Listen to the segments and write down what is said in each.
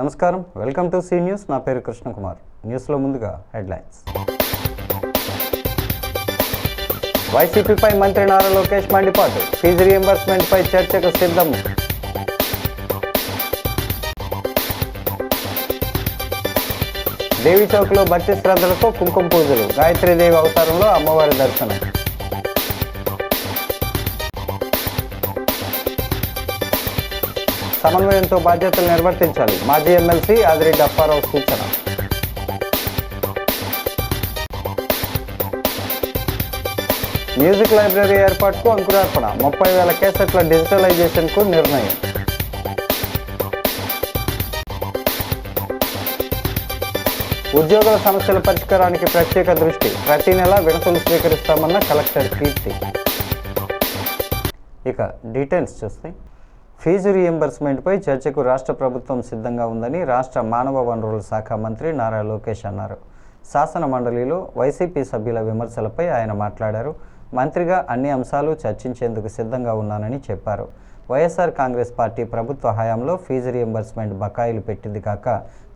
నమస్కారం, welcome to C news. నా పేరు కృష్ణకుమార్. న్యూస్లో ముందుగా హెడ్లైన్స్. వైసీపీపై మంత్రి నారా లోకేష్ మండిపాటు. ఫీజు రీయింబర్స్మెంట్పై చర్చకు సిద్ధం. దేవి చౌక్లో భక్తి శ్రద్ధలతో కుంకుమ పూజలు. గాయత్రీదేవి అవతారంలో అమ్మవారి దర్శనం. సమన్వయంతో బాధ్యతలు నిర్వర్తించాలి. మాజీ ఎమ్మెల్సీ ఆదిరెడ్డి అప్పారావు సూచన. మ్యూజిక్ లైబ్రరీ ఏర్పాటుకు అంకురార్పణ. 30,000 కేసెట్ల డిజిటలైజేషన్కు నిర్ణయం. ఉద్యోగుల సమస్యల పరిష్కారానికి ప్రత్యేక దృష్టి. ప్రతి నెల వినతులు స్వీకరిస్తామన్న కలెక్టర్ కీర్తి. ఇక డీటెయిల్స్ చూస్తే, ఫీజు రీయింబర్స్మెంట్పై చర్చకు రాష్ట్ర ప్రభుత్వం సిద్ధంగా ఉందని రాష్ట్ర మానవ వనరుల శాఖ మంత్రి నారా లోకేష్ అన్నారు. శాసన మండలిలో వైసీపీ సభ్యుల విమర్శలపై ఆయన మాట్లాడారు. మంత్రిగా అన్ని అంశాలు చర్చించేందుకు సిద్ధంగా ఉన్నానని చెప్పారు. వైఎస్ఆర్ కాంగ్రెస్ పార్టీ ప్రభుత్వ హయాంలో ఫీజు రీయింబర్స్మెంట్ బకాయిలు పెట్టింది కాక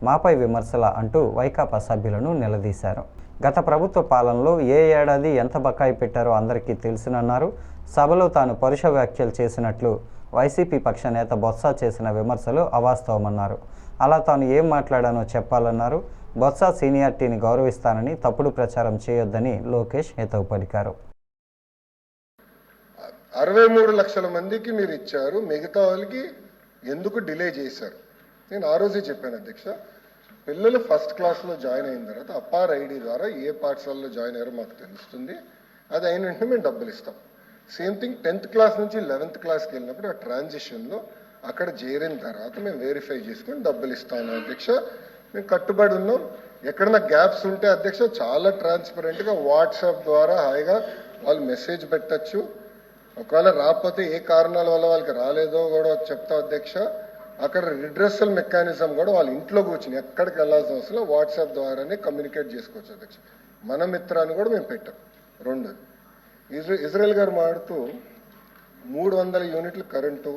మాపై విమర్శల అంటూ వైకాపా సభ్యులను నిలదీశారు. గత ప్రభుత్వ పాలనలో ఏ ఏడాది ఎంత బకాయి పెట్టారో అందరికీ తెలుసునన్నారు. సభలో తాను పరుష వ్యాఖ్యలు చేసినట్లు వైసీపీ పక్ష నేత బొత్స చేసిన విమర్శలు అవాస్తవమన్నారు. అలా తాను ఏం మాట్లాడానో చెప్పాలన్నారు. బొత్స సీనియారిటీని గౌరవిస్తానని తప్పుడు ప్రచారం చేయొద్దని లోకేష్ హితవు పలికారు. 63 లక్షల మందికి మీరు ఇచ్చారు, మిగతా వాళ్ళకి ఎందుకు డిలే చేశారు? నేను ఆ రోజే చెప్పాను అధ్యక్ష, పిల్లలు ఫస్ట్ క్లాస్లో జాయిన్ అయిన తర్వాత అప్పార్ ఐడి ద్వారా ఏ పాఠశాలలో జాయిన్ అయ్యారో మాకు తెలుస్తుంది. అది అయిన వెంటనే మేము డబ్బులు ఇస్తాం. సేమ్ థింగ్ 10th క్లాస్ నుంచి 11th క్లాస్కి వెళ్ళినప్పుడు ఆ ట్రాన్సిషన్లో అక్కడ చేరిన తర్వాత మేము వెరిఫై చేసుకొని డబ్బులు ఇస్తాను అధ్యక్ష. మేము కట్టుబడి ఉన్నాం. ఎక్కడన్నా గ్యాప్స్ ఉంటే అధ్యక్ష చాలా ట్రాన్స్పరెంట్గా వాట్సాప్ ద్వారా హాయిగా వాళ్ళు మెసేజ్ పెట్టచ్చు. ఒకవేళ రాకపోతే ఏ కారణాల వల్ల వాళ్ళకి రాలేదో కూడా చెప్తా అధ్యక్ష. అక్కడ రిడ్రెసల్ మెకానిజం కూడా వాళ్ళ ఇంట్లో కూర్చుని ఎక్కడికి వెళ్ళాల్సిన అవసరం వాట్సాప్ ద్వారానే కమ్యూనికేట్ చేసుకోవచ్చు అధ్యక్ష. మన మిత్రాన్ని కూడా మేము పెట్టాం. రెండోది, ఇజ్రాయెల్ గారు మాడుతూ 300 యూనిట్లు కరెంటు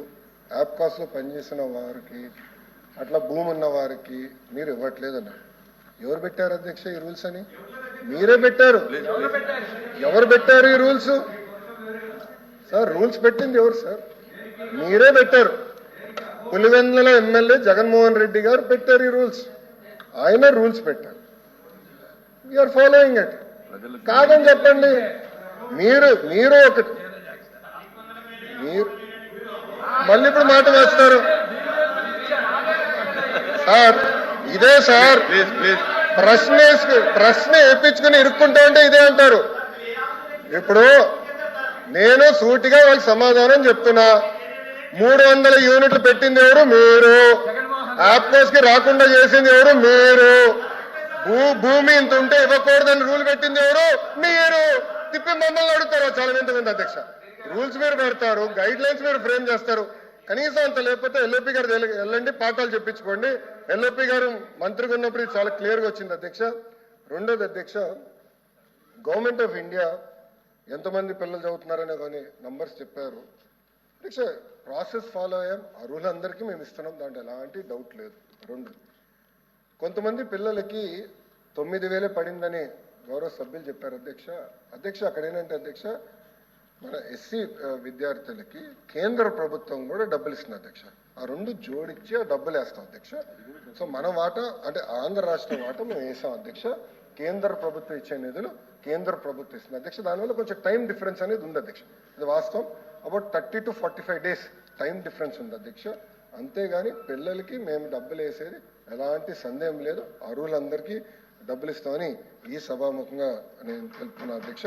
యాప్కాస్లో పనిచేసిన వారికి, అట్లా భూమి ఉన్న వారికి మీరు ఇవ్వట్లేదన్నారు. ఎవరు పెట్టారు అధ్యక్ష ఈ రూల్స్ అని? మీరే పెట్టారు. ఎవరు పెట్టారు ఈ రూల్స్? సార్ రూల్స్ పెట్టింది ఎవరు సార్? మీరే పెట్టారు. పులివెందుల ఎమ్మెల్యే జగన్మోహన్ రెడ్డి గారు పెట్టారు ఈ రూల్స్. ఆయన రూల్స్ పెట్టారు. We are following it. కాదని చెప్పండి. మీరు ఒకటి మీరు మళ్ళీ ఇప్పుడు మాట వేస్తారు సార్. ఇదే సార్ ప్రశ్న వేయించుకుని ఇరుక్కుంటా ఉంటే ఇదే అంటారు. ఇప్పుడు నేను సూటిగా వాళ్ళకి సమాధానం చెప్తున్నా. 300 యూనిట్లు పెట్టింది ఎవరు? మీరు. యాప్కోస్కి రాకుండా చేసింది ఎవరు? మీరు. భూమి ఇంత ఉంటే ఇవ్వకూడదని రూల్ పెట్టింది ఎవరు? మీరు. తిప్పి మమ్మల్ని అడుగుతారు చాలా ఎంతమంది అధ్యక్ష. రూల్స్ మీరు పెడతారు, గైడ్ లైన్స్ మీరు ఫ్రేమ్ చేస్తారు. కనీసం అంత లేకపోతే ఎల్ఓపి గారు వెళ్ళండి, పాఠాలు చెప్పించుకోండి. ఎల్ఓపి గారు మంత్రిగా ఉన్నప్పుడు ఇది చాలా క్లియర్గా వచ్చింది అధ్యక్ష. రెండోది అధ్యక్ష, గవర్నమెంట్ ఆఫ్ ఇండియా ఎంతమంది పిల్లలు చదువుతున్నారనే కానీ నంబర్స్ చెప్పారు అధ్యక్ష. ప్రాసెస్ ఫాలో అయ్యాం. అర్హులందరికీ మేము ఇస్తున్నాం, దాంట్లో ఎలాంటి డౌట్ లేదు. రెండు, కొంతమంది పిల్లలకి 9,000 పడిందని గౌరవ సభ్యులు చెప్పారు అధ్యక్ష. అక్కడ ఏంటంటే అధ్యక్ష, మన ఎస్సీ విద్యార్థులకి కేంద్ర ప్రభుత్వం కూడా డబ్బులు ఇస్తుంది అధ్యక్ష. ఆ రెండు జోడించి ఆ డబ్బులు వేస్తాం అధ్యక్ష. సో మన వాటా అంటే ఆంధ్ర రాష్ట్ర వాటా మేము వేసాం అధ్యక్ష. కేంద్ర ప్రభుత్వం ఇచ్చే నిధులు కేంద్ర ప్రభుత్వం ఇస్తుంది అధ్యక్ష. దానివల్ల కొంచెం టైం డిఫరెన్స్ అనేది ఉంది అధ్యక్ష. ఇది వాస్తవం. About 30 to 45 days time difference ఉంది అధ్యక్ష. అంతేగాని పిల్లలకి మేము డబ్బులు వేసేది ఎలాంటి సందేహం లేదు. అర్హులందరికీ డబ్బులు ఇస్తామని ఈ సభాముఖంగా నేను తెలుపుతున్నా అధ్యక్ష.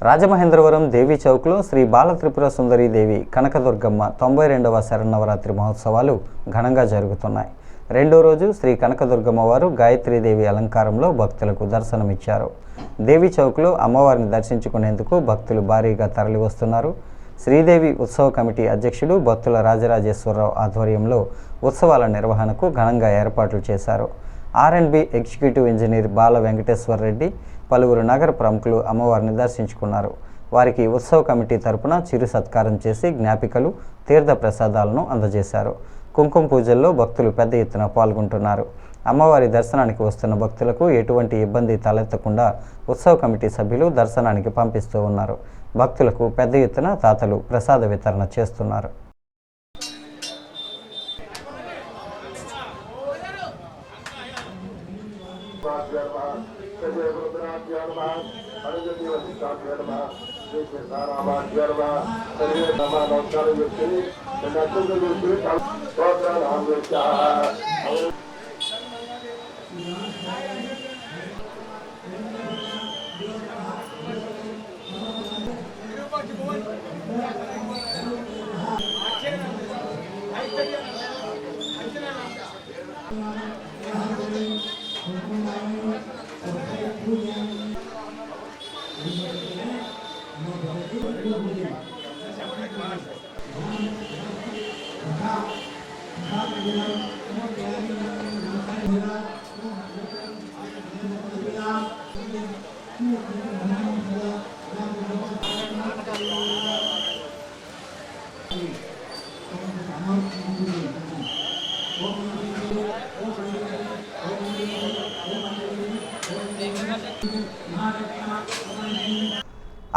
రాజమహేంద్రవరం దేవి చౌక్లో శ్రీ బాలత్రిపుర సుందరీ దేవి కనకదుర్గమ్మ 92వ శరన్నవరాత్రి మహోత్సవాలు ఘనంగా జరుగుతున్నాయి. రెండో రోజు శ్రీ కనకదుర్గమ్మ వారు గాయత్రీదేవి అలంకారంలో భక్తులకు దర్శనమిచ్చారు. దేవి చౌక్లో అమ్మవారిని దర్శించుకునేందుకు భక్తులు భారీగా తరలివస్తున్నారు. శ్రీదేవి ఉత్సవ కమిటీ అధ్యక్షుడు బత్తుల రాజరాజేశ్వరరావు ఆధ్వర్యంలో ఉత్సవాల నిర్వహణకు ఘనంగా ఏర్పాట్లు చేశారు. R&B ఎగ్జిక్యూటివ్ ఇంజనీర్ బాల వెంకటేశ్వర రెడ్డి, పలువురు నగర ప్రముఖులు అమ్మవారిని దర్శించుకున్నారు. వారికి ఉత్సవ కమిటీ తరపున చిరు సత్కారం చేసి జ్ఞాపికలు, తీర్థ ప్రసాదాలను అందజేశారు. కుంకుమ పూజల్లో భక్తులు పెద్ద ఎత్తున పాల్గొంటున్నారు. అమ్మవారి దర్శనానికి వస్తున్న భక్తులకు ఎటువంటి ఇబ్బంది తలెత్తకుండా ఉత్సవ కమిటీ సభ్యులు దర్శనానికి పంపిస్తూ ఉన్నారు. భక్తులకు పెద్ద ఎత్తున తాతలు ప్రసాద వితరణ చేస్తున్నారు.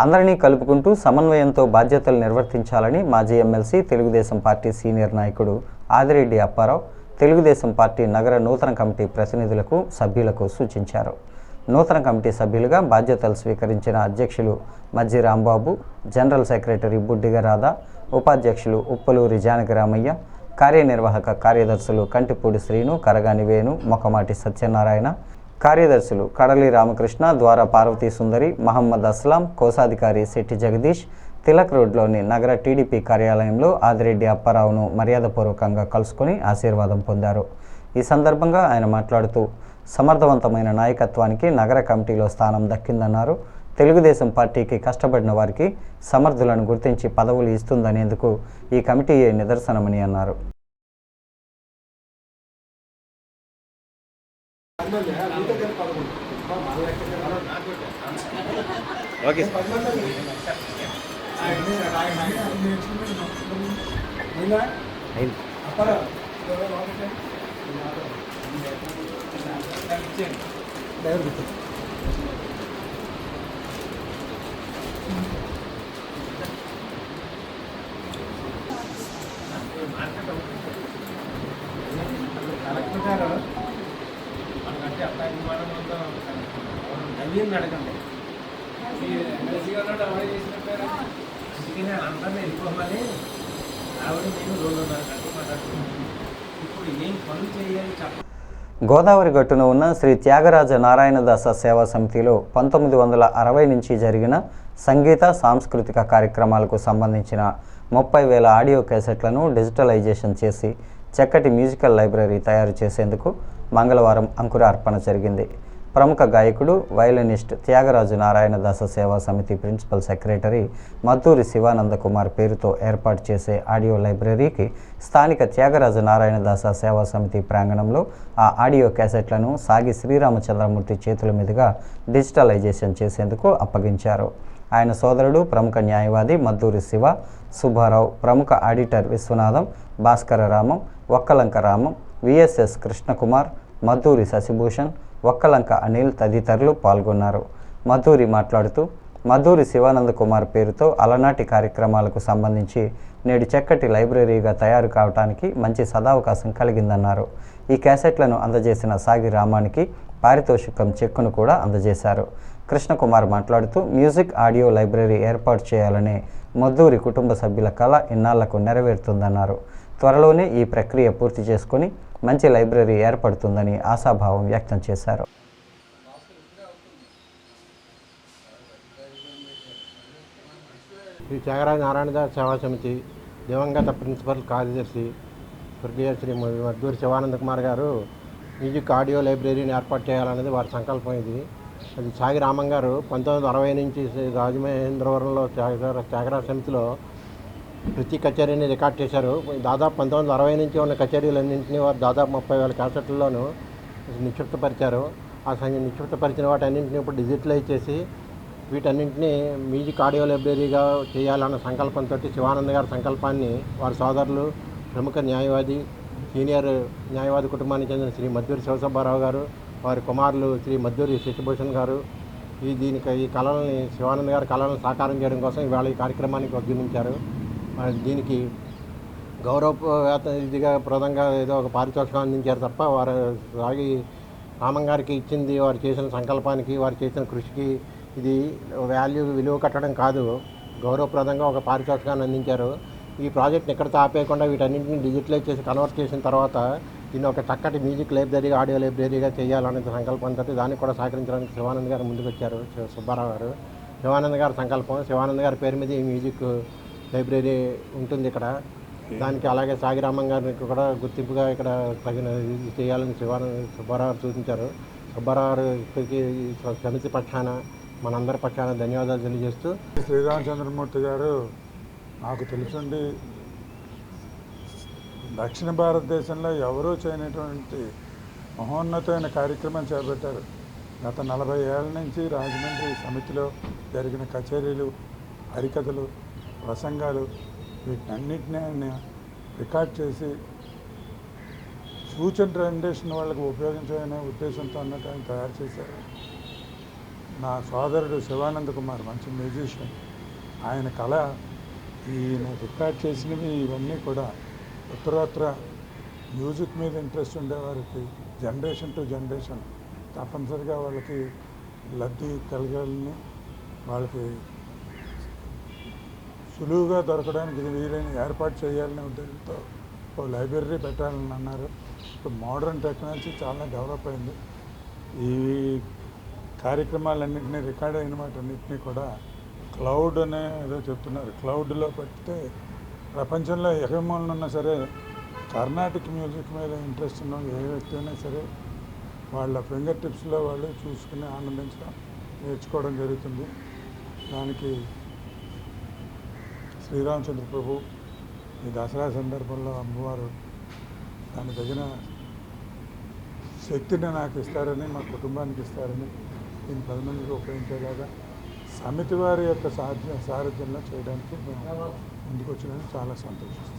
అందరినీ కలుపుకుంటూ సమన్వయంతో బాధ్యతలు నిర్వర్తించాలని మాజీ ఎమ్మెల్సీ తెలుగుదేశం పార్టీ సీనియర్ నాయకుడు ఆదిరెడ్డి అప్పారావు తెలుగుదేశం పార్టీ నగర నూతన కమిటీ ప్రతినిధులకు సభ్యులకు సూచించారు. నూతన కమిటీ సభ్యులుగా బాధ్యతలు స్వీకరించిన అధ్యక్షులు మజ్జి రాంబాబు, జనరల్ సెక్రటరీ బుడ్డిగ రాధా, ఉపాధ్యక్షులు ఉప్పలూరి జానకిరామయ్య, కార్యనిర్వాహక కార్యదర్శులు కంటిపూడి శ్రీను, కరగాని వేణు, మొక్కమాటి సత్యనారాయణ, కార్యదర్శులు కడలి రామకృష్ణ, ద్వార పార్వతీ సుందరి, మహమ్మద్ అస్లాం, కోశాధికారి శెట్టి జగదీష్ తిలక్ రోడ్లోని నగర టీడీపీ కార్యాలయంలో ఆదిరెడ్డి అప్పారావును మర్యాదపూర్వకంగా కలుసుకొని ఆశీర్వాదం పొందారు. ఈ సందర్భంగా ఆయన మాట్లాడుతూ సమర్థవంతమైన నాయకత్వానికి నగర కమిటీలో స్థానం దక్కిందన్నారు. తెలుగుదేశం పార్టీకి కష్టపడిన వారికి సమర్థులను గుర్తించి పదవులు ఇస్తుందనేందుకు ఈ కమిటీయే నిదర్శనమని అన్నారు. ఓకే అడగండి అందరూ వెళ్ళిపోమని ఆవిడ నేను 2.5 గంటలు మాట్లాడుతున్నాను. ఇప్పుడు ఏం పనులు చేయాలి చెప్ప. గోదావరి గట్టున ఉన్న శ్రీ త్యాగరాజ నారాయణదాస సేవా సమితిలో 1960 నుంచి జరిగిన సంగీత సాంస్కృతిక కార్యక్రమాలకు సంబంధించిన 30,000 ఆడియో క్యాసెట్లను డిజిటలైజేషన్ చేసి చక్కటి మ్యూజికల్ లైబ్రరీ తయారు చేసేందుకు మంగళవారం అంకురార్పణ జరిగింది. ప్రముఖ గాయకుడు, వయలినిస్ట్ త్యాగరాజు నారాయణదాస సేవా సమితి ప్రిన్సిపల్ సెక్రటరీ మద్దూరి శివానంద కుమార్ పేరుతో ఏర్పాటు చేసే ఆడియో లైబ్రరీకి స్థానిక త్యాగరాజు నారాయణదాస సేవా సమితి ప్రాంగణంలో ఆ ఆడియో క్యాసెట్లను సాగి శ్రీరామచంద్రమూర్తి చేతుల మీదుగా డిజిటలైజేషన్ చేసేందుకు అప్పగించారు. ఆయన సోదరుడు ప్రముఖ న్యాయవాది మద్దూరి శివ, సుబ్బారావు, ప్రముఖ ఆడిటర్ విశ్వనాథం, భాస్కర రామం, ఒక్కలంక రామం, విఎస్ఎస్ కృష్ణకుమార్, మద్దూరి శశిభూషణ్, ఒక్కలంక అనిల్ తదితరులు పాల్గొన్నారు. మద్దూరి మాట్లాడుతూ మద్దూరి శివానంద కుమార్ పేరుతో అలనాటి కార్యక్రమాలకు సంబంధించి నేడు చక్కటి లైబ్రరీగా తయారు కావడానికి మంచి సదావకాశం కలిగిందన్నారు. ఈ క్యాసెట్లను అందజేసిన సాగి రామానికి పారితోషికం చెక్కును కూడా అందజేశారు. కృష్ణకుమార్ మాట్లాడుతూ మ్యూజిక్ ఆడియో లైబ్రరీ ఏర్పాటు చేయాలనే మద్దూరి కుటుంబ సభ్యుల కళ ఇన్నాళ్లకు నెరవేరుతుందన్నారు. త్వరలోనే ఈ ప్రక్రియ పూర్తి చేసుకొని మంచి లైబ్రరీ ఏర్పడుతుందని ఆశాభావం వ్యక్తం చేశారు. శ్రీ త్యాగరాజ నారాయణదాస్ సేవా సమితి దివంగత ప్రిన్సిపల్ కార్యదర్శి స్వర్గీయ శ్రీ మద్దూరి శివానంద కుమార్ గారు మ్యూజిక్ ఆడియో లైబ్రరీని ఏర్పాటు చేయాలనేది వారి సంకల్పం. అది సాగి రామం గారు 1960 నుంచి రాజమహేంద్రవరంలో త్యాగరాజ సమితిలో ప్రతి కచేరీని రికార్డ్ చేశారు. దాదాపు 1960 నుంచి ఉన్న కచేరీలన్నింటినీ వారు దాదాపు 30,000 క్యాసెట్లలోనూ నిక్షిప్తపరిచారు. ఆ నిక్షిప్తపరిచిన వాటన్నింటినీ ఇప్పుడు డిజిటలైజ్ చేసి వీటన్నింటినీ మ్యూజిక్ ఆడియో లైబ్రరీగా చేయాలన్న సంకల్పంతో శివానంద గారి సంకల్పాన్ని వారి సోదరులు ప్రముఖ న్యాయవాది సీనియర్ న్యాయవాది కుటుంబానికి చెందిన శ్రీ మద్దూరి శివసుబ్బారావు గారు, వారి కుమారులు శ్రీ మద్దూరి శశిభూషణ్ గారు ఈ కళల్ని శివానంద్ గారి కళలను సాకారం చేయడం కోసం ఇవాళ ఈ కార్యక్రమానికి ఉద్యమించారు. దీనికి ఇదిగా ప్రదంగా ఏదో ఒక పారితోషికం అందించారు తప్ప వారు రామం గారికి ఇచ్చింది వారు చేసిన సంకల్పానికి, వారు చేసిన కృషికి ఇది విలువ కట్టడం కాదు, గౌరవప్రదంగా ఒక పారితోషికాన్ని అందించారు. ఈ ప్రాజెక్ట్ని ఎక్కడితో ఆపేయకుండా వీటన్నింటినీ డిజిటలైజ్ చేసి కన్వర్ట్ చేసిన తర్వాత దీన్ని ఒక చక్కటి మ్యూజిక్ లైబ్రరీ, ఆడియో లైబ్రరీగా చేయాలనే సంకల్పంతో దానికి కూడా సహకరించడానికి శివానంద్ గారు ముందుకు వచ్చారు. సుబ్బారావు గారు, శివానంద్ గారి సంకల్పం, శివానంద్ గారి పేరు మీద ఈ మ్యూజిక్ లైబ్రరీ ఉంటుంది ఇక్కడ. దానికి అలాగే సాగిరామం గారికి కూడా గుర్తింపుగా ఇక్కడ తగిన ఇది చేయాలని సుబ్బారావు గారు సూచించారు. సుబ్బారావు గారికి సమితి పక్షాన మనందరి పక్షాన ధన్యవాదాలు తెలియజేస్తూ, శ్రీరామచంద్రమూర్తి గారు నాకు తెలుసుండి దక్షిణ భారతదేశంలో ఎవరూ చేయనటువంటి మహోన్నతమైన కార్యక్రమం చేపట్టారు. గత 40 ఏళ్ళ నుంచి రాజమండ్రి సమితిలో జరిగిన కచేరీలు, హరికథలు, ప్రసంగాలు వీటన్నిటినీ ఆయన రికార్డ్ చేసి ఫ్యూచర్ జనరేషన్ వాళ్ళకి ఉపయోగించాలనే ఉద్దేశంతో అన్నట్టు ఆయన తయారు చేశారు. నా సోదరుడు శివానంద్ కుమార్ మంచి మ్యూజిషియన్, ఆయన కళ ఈయన రికార్డ్ చేసినవి ఇవన్నీ కూడా ఉత్తరోత్తర మ్యూజిక్ మీద ఇంట్రెస్ట్ ఉండేవారికి జనరేషన్ టు జనరేషన్ తప్పనిసరిగా వాళ్ళకి లబ్ధి కలగాలని, వాళ్ళకి సులువుగా దొరకడానికి ఇది వీలైన ఏర్పాటు చేయాలనే ఉద్దేశంతో ఓ లైబ్రరీ పెట్టాలని అన్నారు. ఇప్పుడు మోడర్న్ టెక్నాలజీ చాలా డెవలప్ అయింది. ఈ కార్యక్రమాలన్నింటినీ రికార్డ్ అయిన వాటన్నింటినీ కూడా క్లౌడ్ అనే ఏదో చెప్తున్నారు, క్లౌడ్లో పెడితే ప్రపంచంలో ఎగమూలన ఉన్నా సరే కర్ణాటిక్ మ్యూజిక్ మీద ఇంట్రెస్ట్ ఉన్న ఏ వ్యక్తి అయినా సరే వాళ్ళ ఫింగర్ టిప్స్లో వాళ్ళు చూసుకుని ఆనందించడం, నేర్చుకోవడం జరుగుతుంది. దానికి శ్రీరామచంద్ర ప్రభు ఈ దసరా సందర్భంలో అమ్మవారు దాని తగిన శక్తిని నాకు ఇస్తారని, మా కుటుంబానికి ఇస్తారని, దీన్ని 10 మందికి ఉపయోగించేలాగా సమితి వారి యొక్క సారథ్యంలో చేయడానికి ముందుకు వచ్చినందుకు చాలా సంతోషిస్తాను.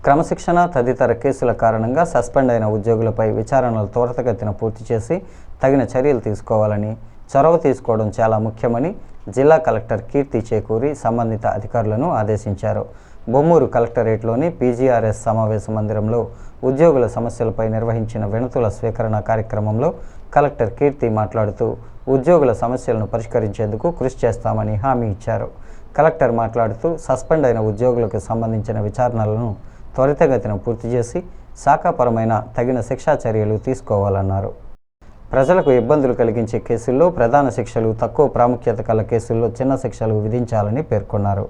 క్రమశిక్షణ తదితర కేసుల కారణంగా సస్పెండ్ అయిన ఉద్యోగులపై విచారణలు త్వరితగతిన పూర్తి చేసి తగిన చర్యలు తీసుకోవాలని, చొరవ తీసుకోవడం చాలా ముఖ్యమని జిల్లా కలెక్టర్ కీర్తి చేకూరి సంబంధిత అధికారులను ఆదేశించారు. బొమ్మూరు కలెక్టరేట్లోని పీజీఆర్ఎస్ సమావేశ మందిరంలో ఉద్యోగుల సమస్యలపై నిర్వహించిన వినతుల స్వీకరణ కార్యక్రమంలో కలెక్టర్ కీర్తి మాట్లాడుతూ ఉద్యోగుల సమస్యలను పరిష్కరించేందుకు కృషి చేస్తామని హామీ ఇచ్చారు. కలెక్టర్ మాట్లాడుతూ సస్పెండ్ అయిన ఉద్యోగులకు సంబంధించిన విచారణలను త్వరితగతిన పూర్తి చేసి శాఖాపరమైన తగిన శిక్షా చర్యలు తీసుకోవాలన్నారు. ప్రజలకు ఇబ్బందులు కలిగించే కేసుల్లో ప్రధాన శిక్షలు, తక్కువ ప్రాముఖ్యత కల కేసుల్లో చిన్న శిక్షలు విధించాలని పేర్కొన్నారు.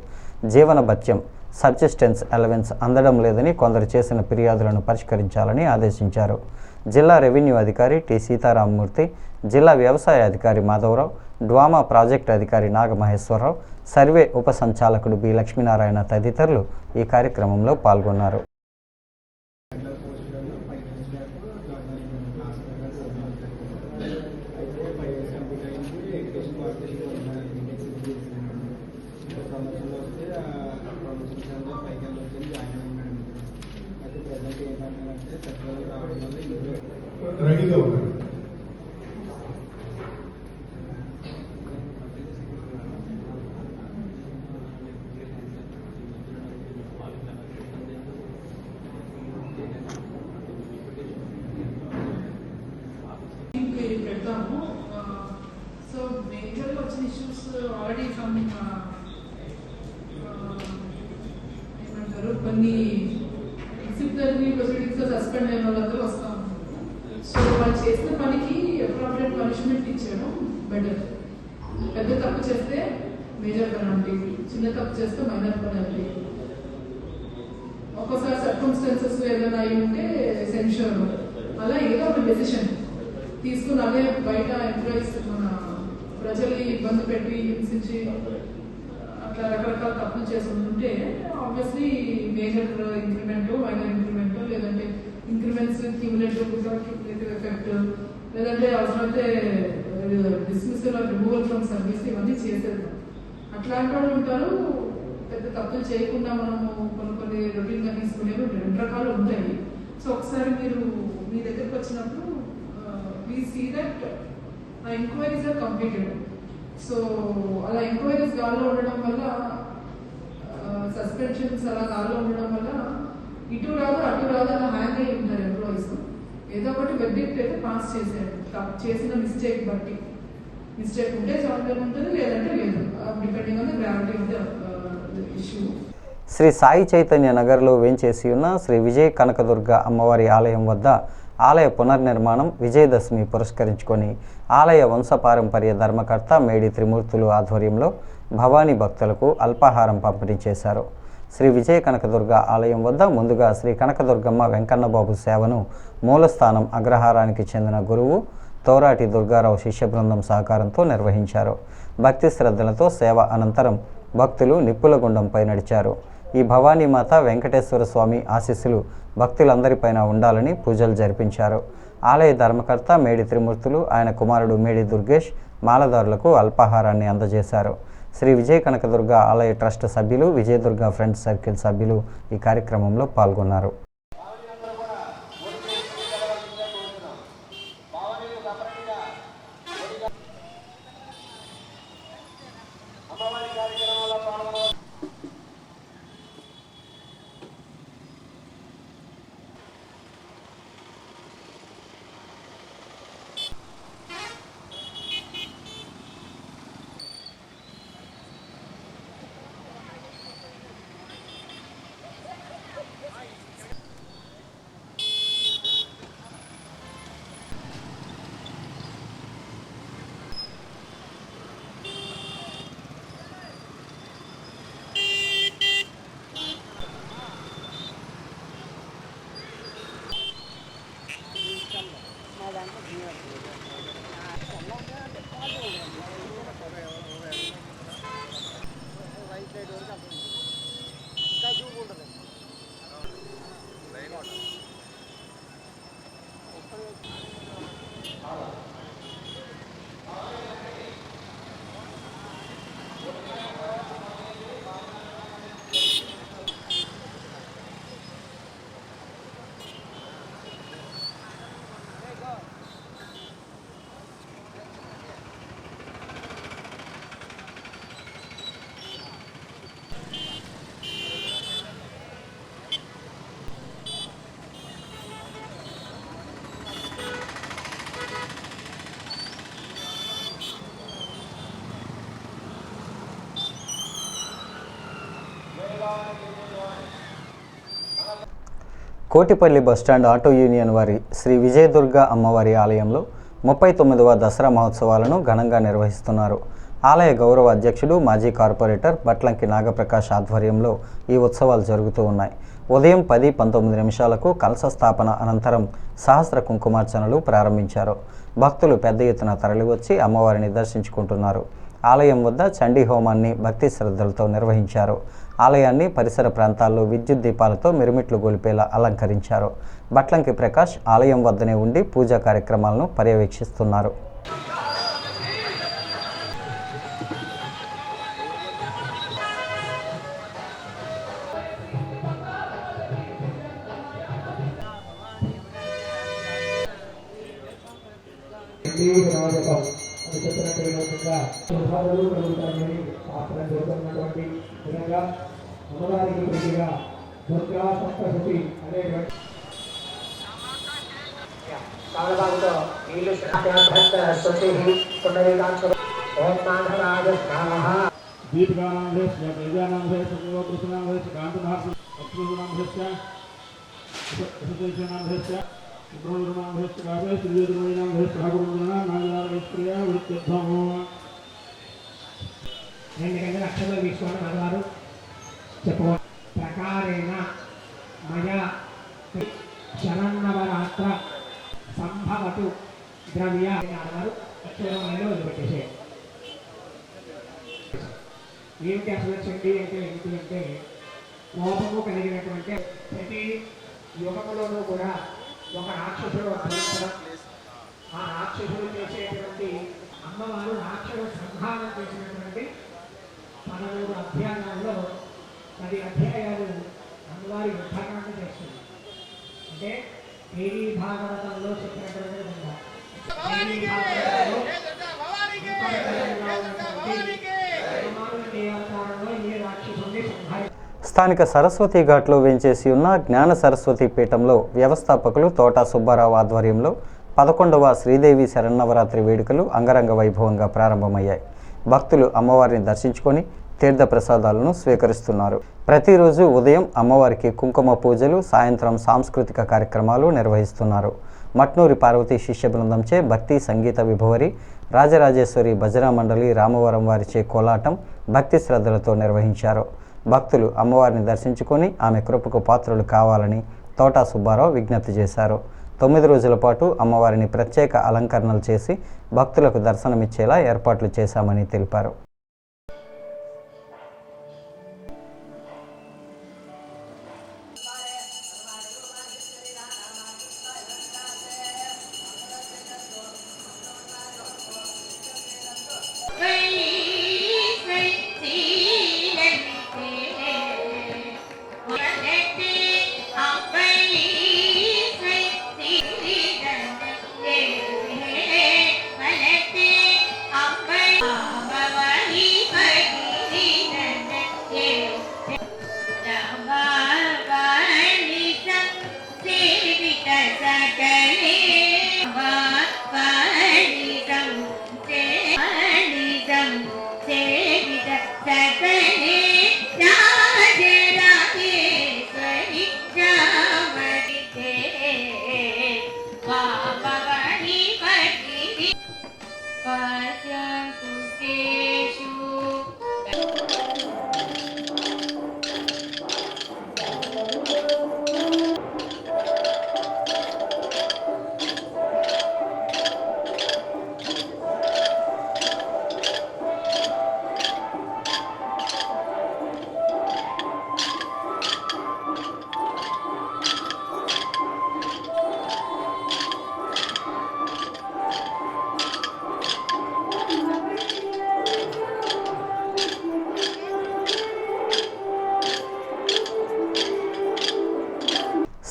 జీవన భత్యం, సబ్సిస్టెన్స్ అలవెన్స్ అందడం లేదని కొందరు చేసిన ఫిర్యాదులను పరిష్కరించాలని ఆదేశించారు. జిల్లా రెవెన్యూ అధికారి టి సీతారామమూర్తి, జిల్లా వ్యవసాయ అధికారి మాధవరావు, డ్వామా ప్రాజెక్టు అధికారి నాగమహేశ్వరరావు, సర్వే ఉప సంచాలకుడు బి లక్ష్మీనారాయణ తదితరులు ఈ కార్యక్రమంలో పాల్గొన్నారు. రెడీగా ఉన్నారు. పెడతాము. సో మేజర్గా వచ్చిన ఇష్యూస్ ఆల్రెడీ ఫ్రమ్ ఏమంటారు కొన్ని డిసిప్లినరీ ప్రొసీడింగ్స్లో సస్పెండ్ అయిన వాళ్ళందరూ వస్తాము. సో వాళ్ళు చేసిన పనికి అప్రాప్రియేట్ పనిష్మెంట్ ఇచ్చాను బెటర్. పెద్ద తప్పు చేస్తే మేజర్ పెనాల్టీ, చిన్న తప్పు చేస్తే మైనర్ పెనాల్టీ. ఒక్కోసారి సర్కమ్స్టాన్సెస్ ఏదైనా అయి ఉంటే సెన్షర్, అలా ఏదో ఒక డెసిషన్ తీసుకుని అదే బయట ఎంప్లాయీస్ మన ప్రజల్ని ఇబ్బంది పెట్టి హింసించి అట్లా రకరకాల తప్పులు చేసి ఉంటే obviously major increment, minor increment, లేదంటే ఇంక్రిమెంట్స్ క్యూములేటివ్ ఎఫెక్ట్, లేదంటే అవసరమైతే dismissal or removal from service, ఇవన్నీ చేసేది. అట్లాంటి వాళ్ళు ఉంటారు. పెద్ద తప్పులు చేయకుండా మనము కొన్ని రొటీన్గా తీసుకునేవి 2 రకాలు ఉంటాయి. సో ఒకసారి మీరు మీ దగ్గరకు వచ్చినప్పుడు వీ సీ దట్ ఆ ఎంక్వైరీస్ ఆర్ కంప్లీటెడ్. సో అలా ఎంక్వైరీస్ గాల్లో ఉండడం వల్ల, సస్పెన్షన్స్ అలా గాల్లో ఉండడం వల్ల ఇటు రాదు అటు రాదు అలా హ్యాంగ్ అయ్యి ఉంటారు ఎంప్లాయీస్. ఏదో ఒకటి వెర్డిక్ట్ అయితే పాస్ చేశాడు చేసిన మిస్టేక్ బట్టి. మిస్టేక్ ఉంటే సాల్వ్ ఉంటుంది, లేదంటే లేదు, depending on the gravity of the issue. Shri Sai Chaitanya నగర్లో వేంచేసి ఉన్న శ్రీ విజయ కనకదుర్గ అమ్మవారి ఆలయం వద్ద ఆలయ పునర్నిర్మాణం విజయదశమి పురస్కరించుకొని ఆలయ వంశపారంపర్య ధర్మకర్త మేడి త్రిమూర్తులు ఆధ్వర్యంలో భవానీ భక్తులకు అల్పాహారం పంపిణీ చేశారు. శ్రీ విజయ కనకదుర్గ ఆలయం వద్ద ముందుగా శ్రీ కనకదుర్గమ్మ వెంకన్నబాబు సేవను మూలస్థానం అగ్రహారానికి చెందిన గురువు తోరాటి దుర్గారావు శిష్య బృందం సహకారంతో నిర్వహించారు. భక్తి శ్రద్ధలతో సేవ అనంతరం భక్తులు నిప్పుల గుండంపై నడిచారు. ఈ భవానీమాత వెంకటేశ్వర స్వామి ఆశీస్సులు భక్తులందరిపైన ఉండాలని పూజలు జరిపించారు. ఆలయ ధర్మకర్త మేడి త్రిమూర్తులు, ఆయన కుమారుడు మేడి దుర్గేష్ మాలదారులకు అల్పాహారాన్ని అందజేశారు. శ్రీ విజయ కనకదుర్గ ఆలయ ట్రస్ట్ సభ్యులు, విజయదుర్గ ఫ్రెండ్స్ సర్కిల్ సభ్యులు ఈ కార్యక్రమంలో పాల్గొన్నారు. కోటిపల్లి బస్టాండ్ ఆటో యూనియన్ వారి శ్రీ విజయదుర్గ అమ్మవారి ఆలయంలో 39వ దసరా మహోత్సవాలను ఘనంగా నిర్వహిస్తున్నారు. ఆలయ గౌరవ అధ్యక్షుడు మాజీ కార్పొరేటర్ బట్లంకి నాగప్రకాష్ ఆధ్వర్యంలో ఈ ఉత్సవాలు జరుగుతూ ఉన్నాయి. ఉదయం 10:19 నిమిషాలకు కలశ స్థాపన అనంతరం సహస్ర కుంకుమార్చనలు ప్రారంభించారు. భక్తులు పెద్ద ఎత్తున తరలివచ్చి అమ్మవారిని దర్శించుకుంటున్నారు. ఆలయం వద్ద చండీ హోమాన్ని భక్తి శ్రద్ధలతో నిర్వహించారు. ఆలయాన్ని పరిసర ప్రాంతాల్లో విద్యుత్ దీపాలతో మిరుమిట్లు గొలిపేలా అలంకరించారు. బట్లంకి ప్రకాష్ ఆలయం వద్దనే ఉండి పూజా కార్యక్రమాలను పర్యవేక్షిస్తున్నారు. అమ్మవారికి ప్రతిగా దుర్గా సప్తశతి అనేటువంటి కాలబాగుతో నీళ్లు దీపగానాం హేస్య ప్రజానాం హేస్య కృష్ణాం హేస్య కాంతనాథం అప్సూనాం హేస్య ఉపదేశనాం హేస్య సుబ్రహ్మణ్యాం హేస్య కావే శ్రీవేదనాం హేస్య ఠాకురునాం నాగరాజేశ్వరియ వృత్యర్థం 2 గంటల అక్షరాలు తీసుకోవడం అన్నవారు చెప్ప ప్రకారేణ మయా శరన్నవరాత్ర సంభవతు ద్రవ్య అన్నారు. అక్షరంలో వదిలిపెట్టేసే ఏమిటి అసలు చండి అంటే ఏంటి అంటే కోపము కలిగినటువంటి ప్రతి యుగములోనూ కూడా ఒక రాక్షసుడు ధరించడం, ఆ రాక్షసుడు చేసేటువంటి అమ్మవారు రాక్షసు సంహారం చేసినటువంటి 13 అధ్యాయాల్లో 10 అధ్యాయాలు అమ్మవారి ఉద్ధారణాన్ని చేస్తుంది. అంటే దేవీ భాగవతంలో చెప్పినటువంటి విధంగా దేవీ భాగవతంలో దేవతారంలో ఏ రాక్షసుని సంహారి స్థానిక సరస్వతి ఘాట్లో వేంచేసి ఉన్న జ్ఞాన సరస్వతి పీఠంలో వ్యవస్థాపకులు తోటా సుబ్బారావు ఆధ్వర్యంలో 11వ శ్రీదేవి శరన్నవరాత్రి వేడుకలు అంగరంగ వైభవంగా ప్రారంభమయ్యాయి. భక్తులు అమ్మవారిని దర్శించుకొని తీర్థ ప్రసాదాలను స్వీకరిస్తున్నారు. ప్రతిరోజు ఉదయం అమ్మవారికి కుంకుమ పూజలు, సాయంత్రం సాంస్కృతిక కార్యక్రమాలు నిర్వహిస్తున్నారు. మట్నూరి పార్వతీ శిష్య బృందంచే భక్తి సంగీత విభవరి, రాజరాజేశ్వరి భజన మండలి రామవరం వారిచే కోలాటం భక్తి శ్రద్ధలతో నిర్వహించారు. భక్తులు అమ్మవారిని దర్శించుకొని ఆమె కృపకు పాత్రులు కావాలని తోటా సుబ్బారావు విజ్ఞప్తి చేశారు. 9 రోజుల పాటు అమ్మవారిని ప్రత్యేక అలంకరణలు చేసి భక్తులకు దర్శనమిచ్చేలా ఏర్పాట్లు చేశామని తెలిపారు.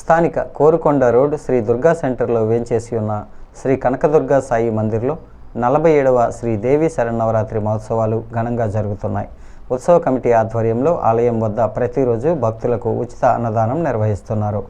స్థానిక కోరుకొండ రోడ్ శ్రీ దుర్గా సెంటర్లో వేంచేసి ఉన్న శ్రీ కనకదుర్గా సాయి మందిర్లో 47వ శ్రీదేవి శరన్నవరాత్రి మహోత్సవాలు ఘనంగా జరుగుతున్నాయి. ఉత్సవ కమిటీ ఆధ్వర్యంలో ఆలయం వద్ద ప్రతిరోజు భక్తులకు ఉచిత అన్నదానం నిర్వహిస్తున్నారు.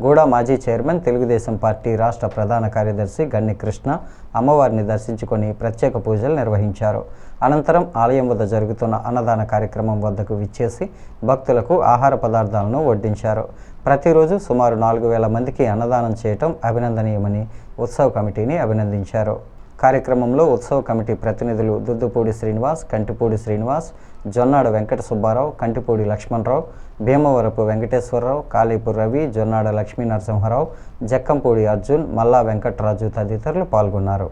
గూడా మాజీ చైర్మన్, తెలుగుదేశం పార్టీ రాష్ట్ర ప్రధాన కార్యదర్శి గన్ని కృష్ణ అమ్మవారిని దర్శించుకొని ప్రత్యేక పూజలు నిర్వహించారు. అనంతరం ఆలయం వద్ద జరుగుతున్న అన్నదాన కార్యక్రమం వద్దకు విచ్చేసి భక్తులకు ఆహార పదార్థాలను వడ్డించారు. ప్రతిరోజు సుమారు 4000 మందికి అన్నదానం చేయటం అభినందనీయమని ఉత్సవ కమిటీని అభినందించారు. కార్యక్రమంలో ఉత్సవ కమిటీ ప్రతినిధులు దుద్దుపూడి శ్రీనివాస్, కంటిపూడి శ్రీనివాస్, జొన్నాడ వెంకట సుబ్బారావు, కంటిపూడి లక్ష్మణరావు, భీమవరపు వెంకటేశ్వరరావు, కాళీపు రవి, జొన్నాడ లక్ష్మీ నరసింహారావు, జక్కంపూడి అర్జున్, మల్లా వెంకటరాజు తదితరులు పాల్గొన్నారు.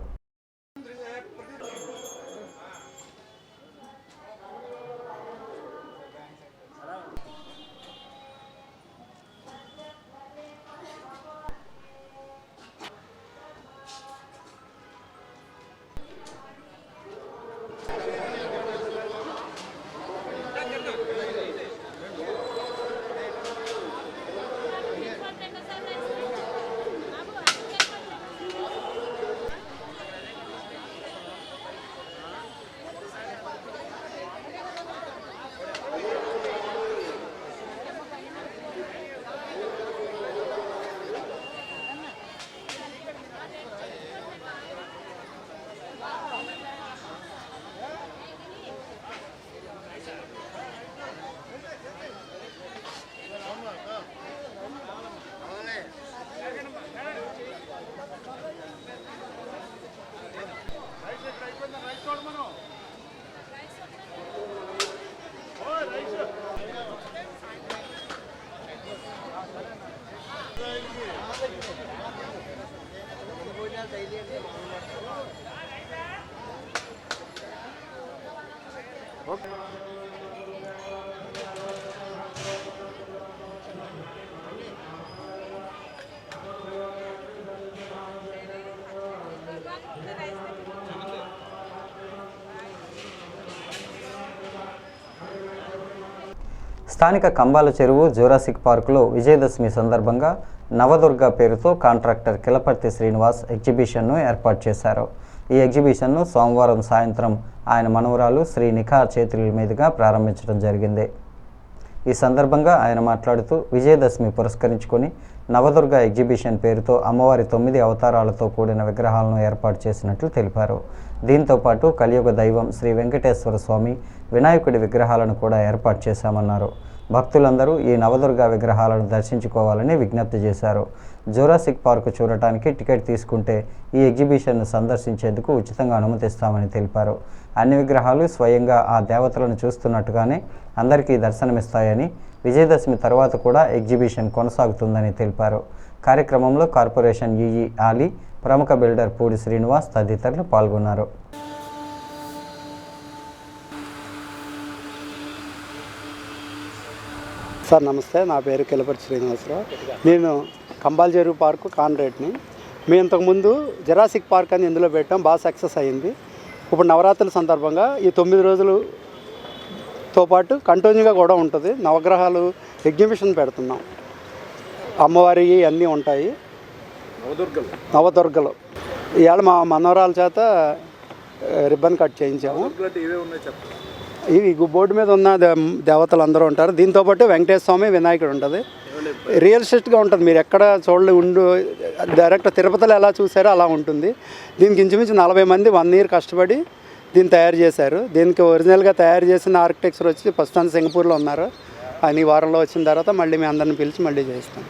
స్థానిక కంబాల చెరువు జూరాసిక్ పార్కులో విజయదశమి సందర్భంగా నవదుర్గ పేరుతో కాంట్రాక్టర్ కిలపర్తి శ్రీనివాస్ ఎగ్జిబిషన్ను ఏర్పాటు చేశారు. ఈ ఎగ్జిబిషన్ను సోమవారం సాయంత్రం ఆయన మనవరాలు శ్రీ నిఖా చేతుల మీదుగా ప్రారంభించడం జరిగింది. ఈ సందర్భంగా ఆయన మాట్లాడుతూ విజయదశమి పురస్కరించుకొని నవదుర్గ ఎగ్జిబిషన్ పేరుతో అమ్మవారి 9 అవతారాలతో కూడిన విగ్రహాలను ఏర్పాటు చేసినట్లు తెలిపారు. దీంతో పాటు కలియుగ దైవం శ్రీ వెంకటేశ్వర స్వామి, వినాయకుడి విగ్రహాలను కూడా ఏర్పాటు చేశామన్నారు. భక్తులందరూ ఈ నవదుర్గ విగ్రహాలను దర్శించుకోవాలని విజ్ఞప్తి చేశారు. జూరాసిక్ పార్కు చూడటానికి టికెట్ తీసుకుంటే ఈ ఎగ్జిబిషన్ను సందర్శించేందుకు ఉచితంగా అనుమతిస్తామని తెలిపారు. అన్ని విగ్రహాలు స్వయంగా ఆ దేవతలను చూస్తున్నట్టుగానే అందరికీ దర్శనమిస్తాయని, విజయదశమి తర్వాత కూడా ఎగ్జిబిషన్ కొనసాగుతుందని తెలిపారు. కార్యక్రమంలో కార్పొరేషన్ ఈఈ ఆలీ, ప్రముఖ బిల్డర్ పూడి శ్రీనివాస్ తదితరులు పాల్గొన్నారు. సార్ నమస్తే, నా పేరు కిలపర్తి శ్రీనివాసరావు. నేను కంబాల్జేరు పార్కు కాన్రేట్ని. మేము ఇంతకుముందు జురాసిక్ పార్క్ అని ఇందులో పెట్టాం, బాగా సక్సెస్ అయ్యింది. ఇప్పుడు నవరాత్రుల సందర్భంగా ఈ 9 రోజులతో పాటు కంటిన్యూగా కూడా ఉంటుంది. నవగ్రహాలు ఎగ్జిబిషన్ పెడుతున్నాం. అమ్మవారి అన్నీ ఉంటాయి. నవదుర్గలు ఇవాళ మా మనవరాల చేత రిబ్బన్ కట్ చేయించాము. ఇవి బోర్డు మీద ఉన్న దేవతలు అందరూ ఉంటారు. దీంతోపాటు వెంకటేశ్వర స్వామి, వినాయకుడు ఉంటుంది. రియలిస్టిక్గా ఉంటుంది, మీరు ఎక్కడ డైరెక్ట్ తిరుపతిలో ఎలా చూసారో అలా ఉంటుంది. దీనికి ఇంచుమించు 40 మంది 1 year కష్టపడి దీన్ని తయారు చేశారు. దీనికి ఒరిజినల్గా తయారు చేసిన ఆర్కిటెక్చర్ వచ్చి ప్రస్తుతం సింగపూర్లో ఉన్నారు. ఆయన ఈ వారంలో వచ్చిన తర్వాత మళ్ళీ మీ అందరిని పిలిచి మళ్ళీ చేస్తాం.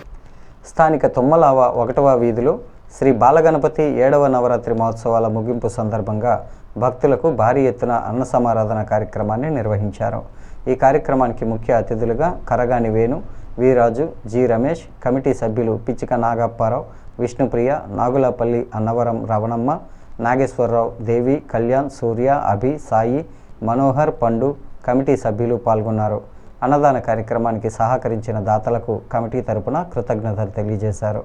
స్థానిక తుమ్మలావ 1వ వీధిలో శ్రీ బాలగణపతి 7వ నవరాత్రి మహోత్సవాల ముగింపు సందర్భంగా భక్తులకు భారీ ఎత్తున అన్న సమారాధన కార్యక్రమాన్ని నిర్వహించారు. ఈ కార్యక్రమానికి ముఖ్య అతిథులుగా కరగాని వేణు, వీరాజు, జి రమేష్, కమిటీ సభ్యులు పిచ్చిక నాగప్పారావు, విష్ణుప్రియ, నాగులపల్లి అన్నవరం రవణమ్మ, నాగేశ్వరరావు, దేవి, కళ్యాణ్, సూర్య, అభి, సాయి, మనోహర్, పండు కమిటీ సభ్యులు పాల్గొన్నారు. అన్నదాన కార్యక్రమానికి సహకరించిన దాతలకు కమిటీ తరపున కృతజ్ఞతలు తెలియజేశారు.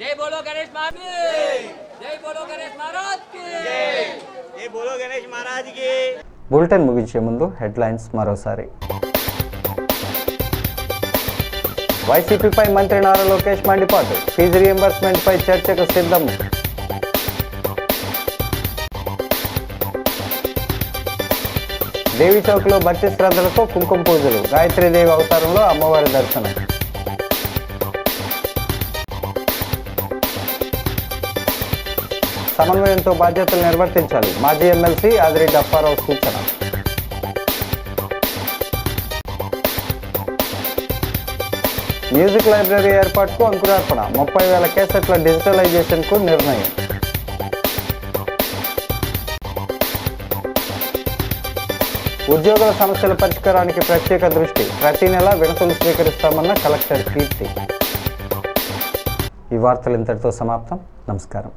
जय बोलो गणेश महाराज की, जय बोलो गणेश महाराज की, जय बोलो गणेश महाराज की. బులెటిన్ ముగించే ముందు హెడ్లైన్స్ మరోసారి. వైసీపీపై మంత్రి నారా లోకేష్ మండిపాటు, ఫీజు రియంబర్స్మెంట్పై చర్చకు సిద్ధం. దేవి చౌక్లో భక్తి శ్రద్ధలతో కుంకుమ పూజలు, గాయత్రీదేవి అవతారంలో అమ్మవారి దర్శనం. సమన్వయంతో బాధ్యతలు నిర్వర్తించాలి, మాజీ ఎమ్మెల్సీ ఆదిరెడ్డి అప్పారావు సూచన. మ్యూజిక్ లైబ్రరీ ఏర్పాటుకు అంకురార్పణ, 30,000 కేసెట్ల డిజిటలైజేషన్కు నిర్ణయం. ఉద్యోగుల సమస్యల పరిష్కారానికి ప్రత్యేక దృష్టి, ప్రతి నెల వినతులు స్వీకరిస్తామన్న కలెక్టర్ కీర్తి. ఈ వార్తలు ఇంతటితో సమాప్తం. నమస్కారం.